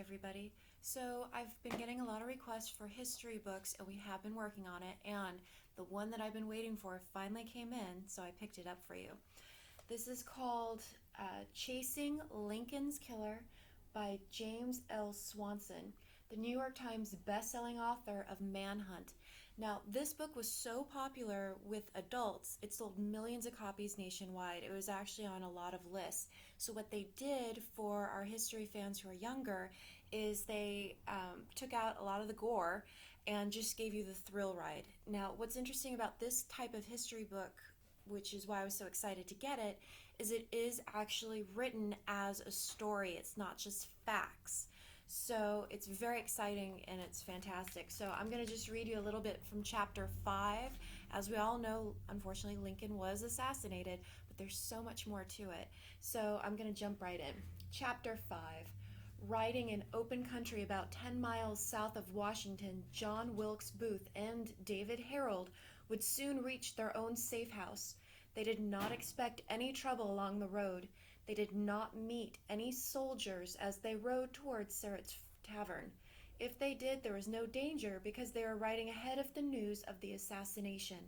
everybody. So I've been getting a lot of requests for history books and we have been working on it, and the one that I've been waiting for finally came in, so I picked it up for you. This is called Chasing Lincoln's Killer by James L. Swanson, the New York Times best-selling author of Manhunt. Now, this book was so popular with adults, it sold millions of copies nationwide. It was actually on a lot of lists. So what they did for our history fans who are younger is they took out a lot of the gore and just gave you the thrill ride. Now, what's interesting about this type of history book, which is why I was so excited to get it is actually written as a story. It's not just facts. So it's very exciting and it's fantastic. So I'm going to just read you a little bit from chapter 5. As we all know, unfortunately, Lincoln was assassinated, but there's so much more to it. So I'm going to jump right in. Chapter 5. Riding in open country about 10 miles south of Washington, John Wilkes Booth and David Harold would soon reach their own safe house. They did not expect any trouble along the road. They did not meet any soldiers as they rode towards Surratt's tavern. If they did, there was no danger because they were riding ahead of the news of the assassination.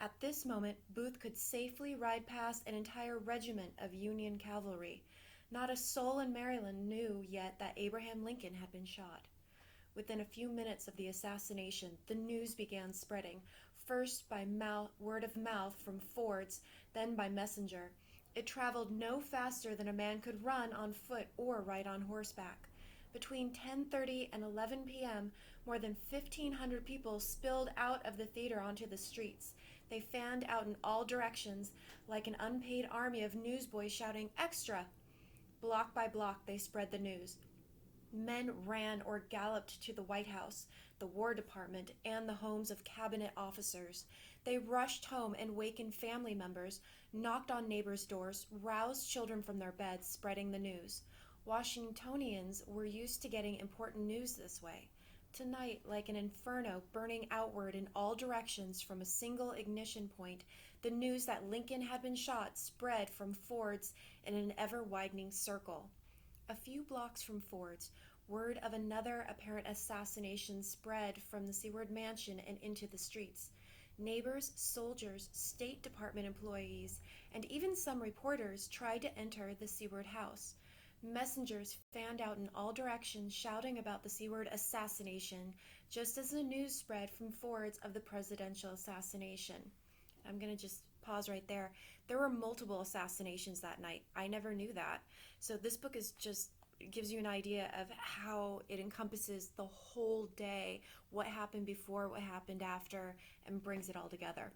At this moment, Booth could safely ride past an entire regiment of Union cavalry. Not a soul in Maryland knew yet that Abraham Lincoln had been shot. Within a few minutes of the assassination, the news began spreading, first by word of mouth from Ford's, then by messenger. It traveled no faster than a man could run on foot or ride on horseback. Between 10:30 and 11 p.m., more than 1,500 people spilled out of the theater onto the streets. They fanned out in all directions like an unpaid army of newsboys shouting, "Extra!" Block by block, they spread the news. Men ran or galloped to the White House, the War Department, and the homes of cabinet officers. They rushed home and wakened family members, knocked on neighbors' doors, roused children from their beds, spreading the news. Washingtonians were used to getting important news this way. Tonight, like an inferno burning outward in all directions from a single ignition point, the news that Lincoln had been shot spread from Ford's in an ever-widening circle. A few blocks from Ford's, word of another apparent assassination spread from the Seward mansion and into the streets. Neighbors, soldiers, State Department employees, and even some reporters tried to enter the Seward house. Messengers fanned out in all directions shouting about the Seward assassination, just as the news spread from Ford's of the presidential assassination. I'm going to just pause right there. There were multiple assassinations that night. I never knew that. So this book is just gives you an idea of how it encompasses the whole day, what happened before, what happened after, and brings it all together.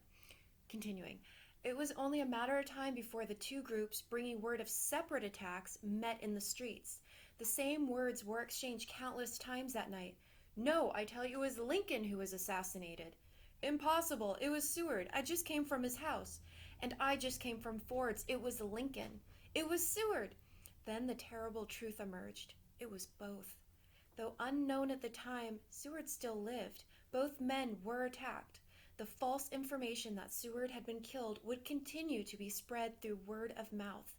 Continuing. It was only a matter of time before the two groups, bringing word of separate attacks, met in the streets. The same words were exchanged countless times that night. "No, I tell you, it was Lincoln who was assassinated." "Impossible, it was Seward. I just came from his house." "And I just came from Ford's. It was Lincoln." "It was Seward." Then the terrible truth emerged. It was both. Though unknown at the time, Seward still lived. Both men were attacked. The false information that Seward had been killed would continue to be spread through word of mouth.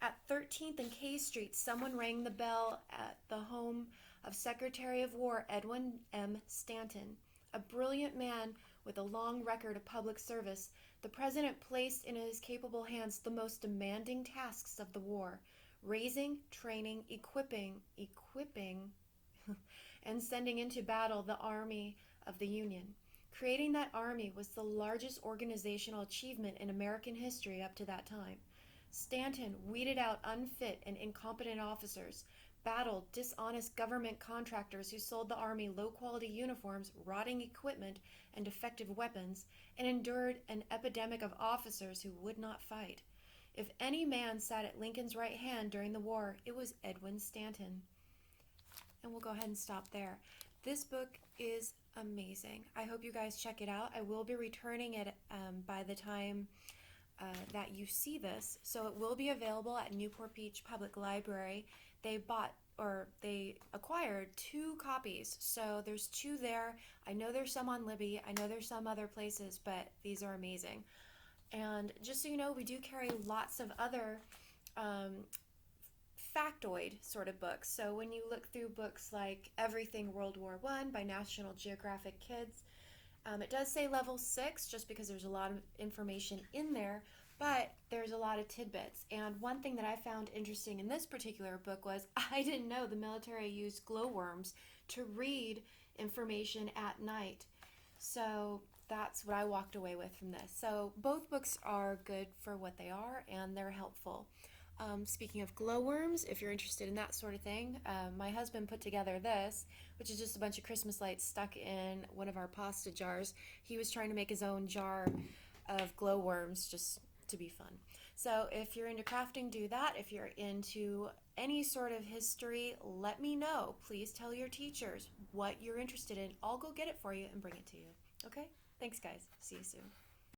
At 13th and K Street, someone rang the bell at the home of Secretary of War Edwin M. Stanton, a brilliant man with a long record of public service. The president placed in his capable hands the most demanding tasks of the war: raising, training, equipping, and sending into battle the army of the Union. Creating that army was the largest organizational achievement in American history up to that time. Stanton weeded out unfit and incompetent officers, battled dishonest government contractors who sold the army low-quality uniforms, rotting equipment, and defective weapons, and endured an epidemic of officers who would not fight. If any man sat at Lincoln's right hand during the war, it was Edwin Stanton. And we'll go ahead and stop there. This book is amazing. I hope you guys check it out. I will be returning it by the time that you see this. So it will be available at Newport Beach Public Library. They acquired 2 copies. So there's 2 there. I know there's some on Libby. I know there's some other places, but these are amazing. And just so you know, we do carry lots of other factoid sort of books. So when you look through books like Everything World War One by National Geographic Kids, it does say level 6 just because there's a lot of information in there, but there's a lot of tidbits. And one thing that I found interesting in this particular book was I didn't know the military used glowworms to read information at night. So that's what I walked away with from this. So both books are good for what they are, and they're helpful. Speaking of glowworms, if you're interested in that sort of thing, my husband put together this, which is just a bunch of Christmas lights stuck in one of our pasta jars. He was trying to make his own jar of glowworms just to be fun. So if you're into crafting, do that. If you're into any sort of history, let me know. Please tell your teachers what you're interested in. I'll go get it for you and bring it to you. Okay? Thanks, guys. See you soon.